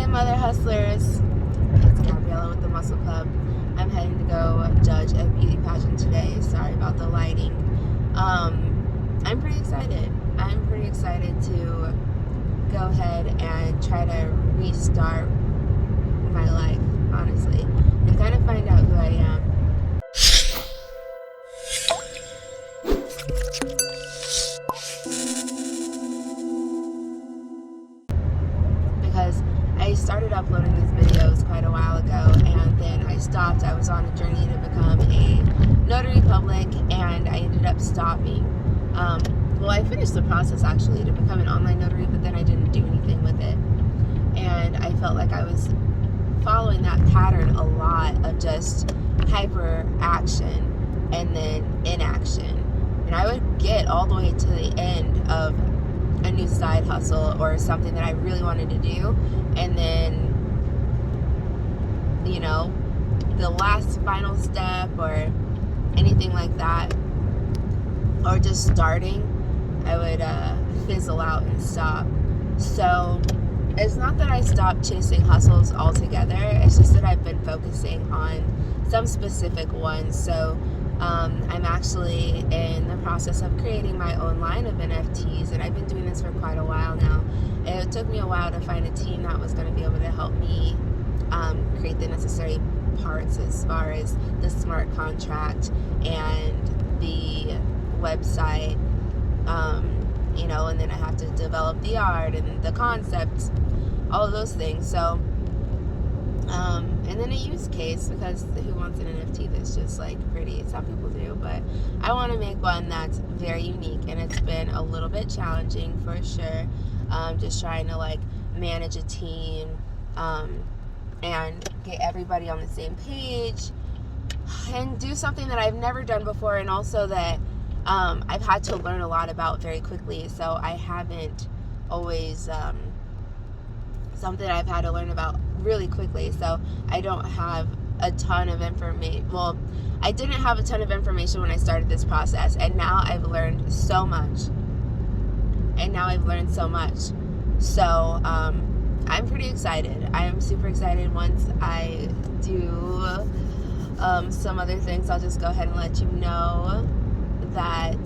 Mother Hustlers. It's Gabriella with the Mustleclub. I'm heading to go judge a beauty pageant today. Sorry about the lighting. I'm pretty excited. I'm pretty excited to go ahead and try to restart my life, honestly, and kind of find out who I am. Because I started uploading these videos quite a while ago, and then I stopped. I was on a journey to become a notary public, and I ended up stopping. Well, I finished the process actually to become an online notary, but then I didn't do anything with it. And I felt like I was following that pattern a lot of just hyper action and then inaction. And I would get all the way to the end of a new side hustle or something that I really wanted to do, and then, you know, the last final step or anything like that, or just starting, I would fizzle out and stop. So it's not that I stopped chasing hustles altogether, it's just that I've been focusing on some specific ones. So I'm actually in the process of creating my own line of NFTs, and I've been doing this for quite a while now. It took me a while to find a team that was going to be able to help me create the necessary parts as far as the smart contract and the website, you know, and then I have to develop the art and the concepts, all of those things. So and then a use case, because who wants an NFT that's just like pretty? Some people do, but I want to make one that's very unique, and it's been a little bit challenging for sure. Just trying to like manage a team and get everybody on the same page and do something that I've never done before, and also that I've had to learn a lot about very quickly. So I haven't always something I've had to learn about really quickly. So I don't have a ton of information. Well, I didn't have a ton of information when I started this process, and now I've learned so much. So I'm pretty excited. I'm super excited. Once I do some other things, I'll just go ahead and let you know that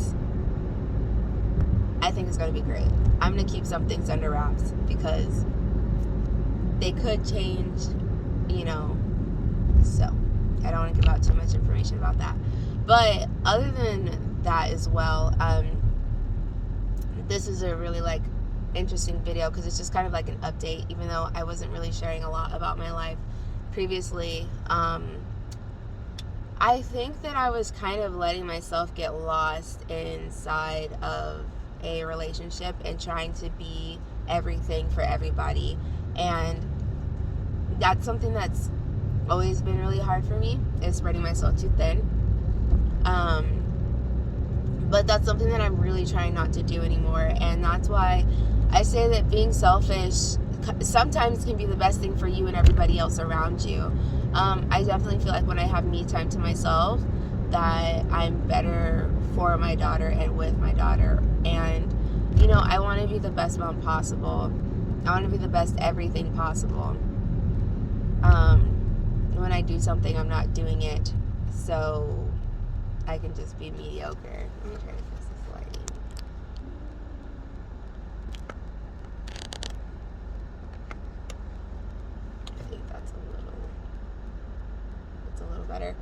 I think it's going to be great. I'm going to keep some things under wraps because they could change, you know, so I don't want to give out too much information about that. But other than that as well, this is a really like interesting video because it's just kind of like an update, even though I wasn't really sharing a lot about my life previously. I think that I was kind of letting myself get lost inside of a relationship and trying to be everything for everybody. And that's something that's always been really hard for me, is spreading myself too thin. But that's something that I'm really trying not to do anymore. And that's why I say that being selfish sometimes can be the best thing for you and everybody else around you. I definitely feel like when I have me time to myself, that I'm better for my daughter and with my daughter. And, you know, I want to be the best mom possible. I want to be the best everything possible. When I do something, I'm not doing it so I can just be mediocre. Let me try to fix this lighting. I think that's a little better.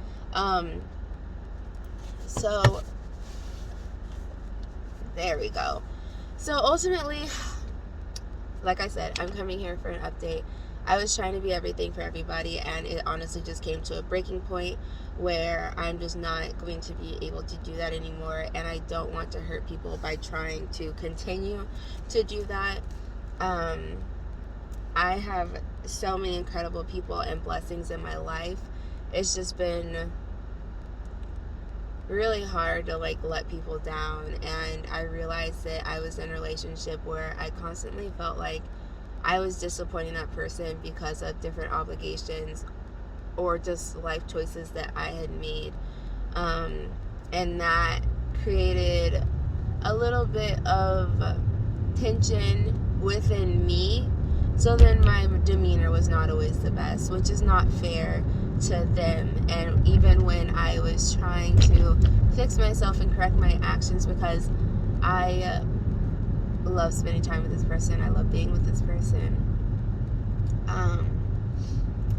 So there we go. So ultimately, like I said, I'm coming here for an update. I was trying to be everything for everybody, and it honestly just came to a breaking point where I'm just not going to be able to do that anymore, and I don't want to hurt people by trying to continue to do that. I have so many incredible people and blessings in my life. It's just been really hard to like let people down, and I realized that I was in a relationship where I constantly felt like I was disappointing that person because of different obligations or just life choices that I had made, and that created a little bit of tension within me. So then my demeanor was not always the best, which is not fair to them. And even when I was trying to fix myself and correct my actions, because I love spending time with this person, I love being with this person,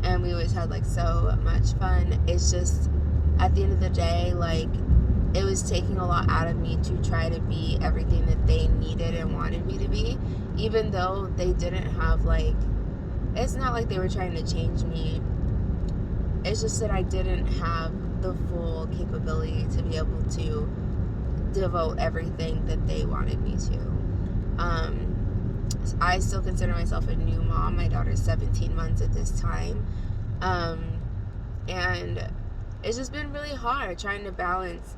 and we always had like so much fun. It's just at the end of the day, like, it was taking a lot out of me to try to be everything that they needed and wanted me to be, even though they didn't have, like, it's not like they were trying to change me. It's just that I didn't have the full capability to be able to devote everything that they wanted me to. I still consider myself a new mom. My daughter's 17 months at this time. And it's just been really hard trying to balance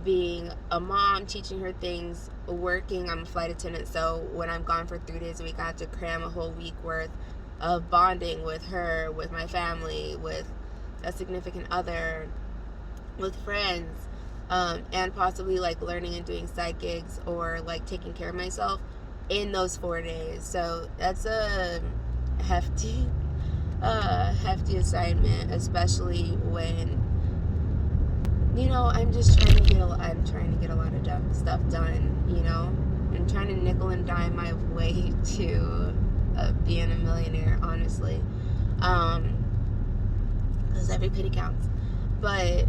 being a mom, teaching her things, working. I'm a flight attendant, so when I'm gone for 3 days a week, I have to cram a whole week worth of bonding with her, with my family, with a significant other, with friends, and possibly like learning and doing side gigs or like taking care of myself in those 4 days. So that's a hefty assignment, especially when, you know, I'm trying to get a lot of stuff done, you know. I'm trying to nickel and dime my way to being a millionaire, honestly, because every penny counts. But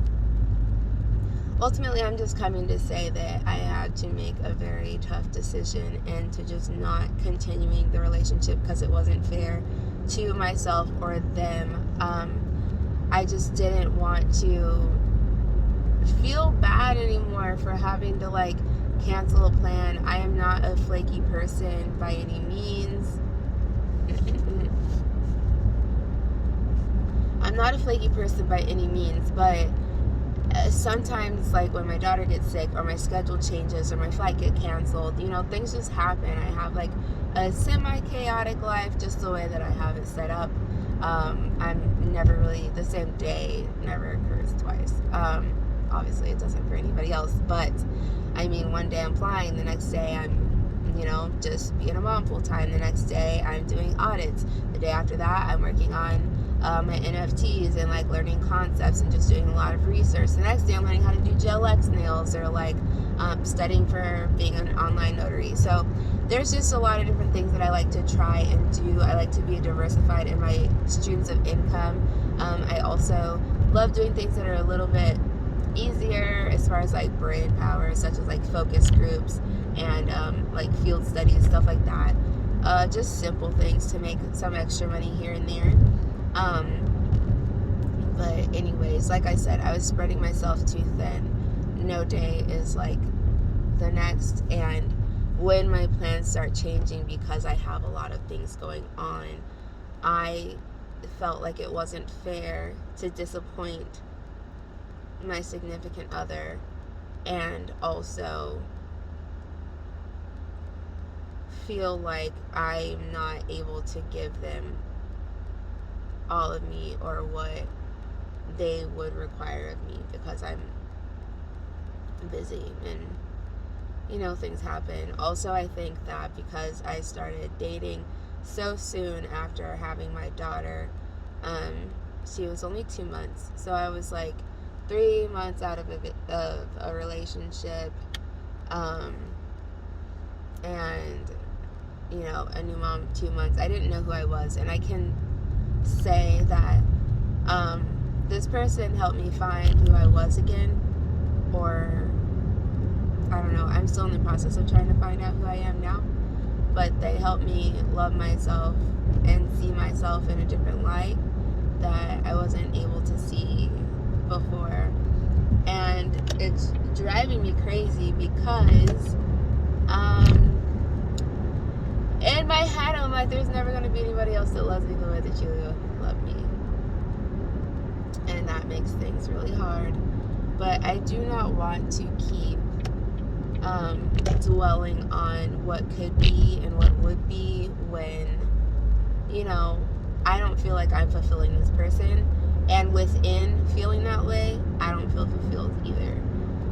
ultimately, I'm just coming to say that I had to make a very tough decision and to just not continuing the relationship because it wasn't fair to myself or them. I just didn't want to feel bad anymore for having to like cancel a plan. I am not a flaky person by any means. I'm not a flaky person by any means, but sometimes, like when my daughter gets sick or my schedule changes or my flight gets canceled, you know, things just happen. I have like a semi-chaotic life, just the way that I have it set up. I'm never really, the same day never occurs twice. Obviously it doesn't for anybody else, but I mean, one day I'm flying, the next day I'm, you know, just being a mom full time. The next day I'm doing audits. The day after that I'm working on my NFTs and like learning concepts and just doing a lot of research. The next day I'm learning how to do gel X nails or like studying for being an online notary. So there's just a lot of different things that I like to try and do. I like to be diversified in my streams of income. I also love doing things that are a little bit easier as far as like brain power, such as like focus groups and like field studies, stuff like that. Just simple things to make some extra money here and there. But anyways, like I said, I was spreading myself too thin. No day is like the next, and when my plans start changing because I have a lot of things going on, I felt like it wasn't fair to disappoint my significant other and also feel like I'm not able to give them all of me or what they would require of me because I'm busy and, you know, things happen. Also, I think that because I started dating so soon after having my daughter, she was only 2 months, so I was like 3 months out of a relationship, and, you know, a new mom, 2 months. I didn't know who I was, and I can say that this person helped me find who I was again, or I don't know, I'm still in the process of trying to find out who I am now, but they helped me love myself and see myself in a different light that I wasn't able to see before. And it's driving me crazy because in my head I'm like, there's never going to be anybody else that loves me the way that you love me, and that makes things really hard. But I do not want to keep dwelling on what could be and what would be when, you know, I don't feel like I'm fulfilling this person, and within feeling that way, I don't feel fulfilled either.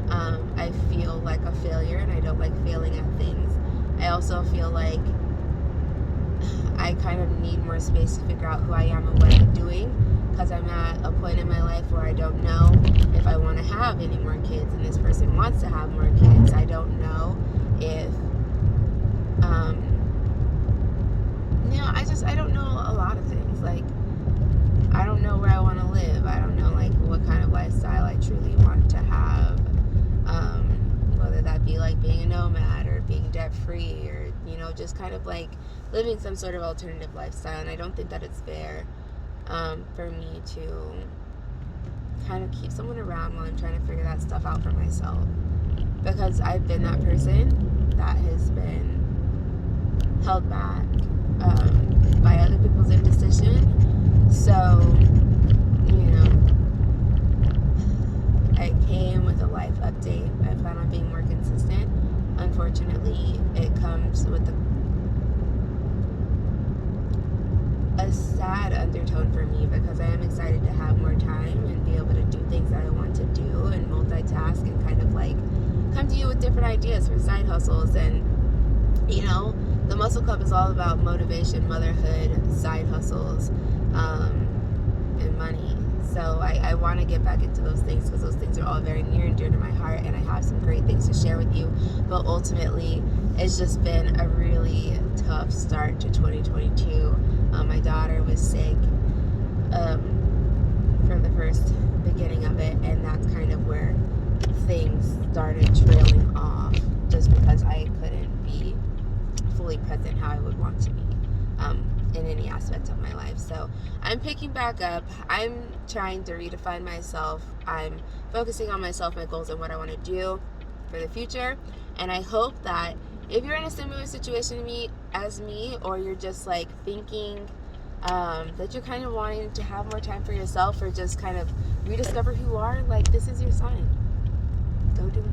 I feel like a failure, and I don't like failing at things. I also feel like I kind of need more space to figure out who I am and what I'm doing, because I'm at a point in my life where I don't know if I want to have any more kids, and this person wants to have more kids. I don't know if, I don't know a lot of things. Like, I don't know where I want to live. I don't know, like, what kind of lifestyle I truly want to have. Whether that be, like, being a nomad or being debt-free or, just kind of, like, living some sort of alternative lifestyle. And I don't think that it's fair for me to kind of keep someone around while I'm trying to figure that stuff out for myself. Because I've been that person that has been held back by other people's indecision. So, I came with a life update. I plan on being more consistent. Unfortunately, it comes with a sad undertone for me, because I am excited to have more time and be able to do things that I want to do and multitask and kind of like come to you with different ideas for side hustles. And the Mustleclub is all about motivation, motherhood, side hustles, and money. So I want to get back into those things, because those things are all very near and dear to my heart, and I have some great things to share with you. But ultimately, it's just been a really tough start to 2022. My daughter was sick from the first beginning of it, and that's kind of where things started trailing off, just because I couldn't be fully present how I would want to be in any aspect of my life. So I'm picking back up. I'm trying to redefine myself. I'm focusing on myself, my goals, and what I want to do for the future. And I hope that if you're in a similar situation to me, or you're just like thinking that you're kind of wanting to have more time for yourself, or just kind of rediscover who you are, like, this is your sign. Go do it.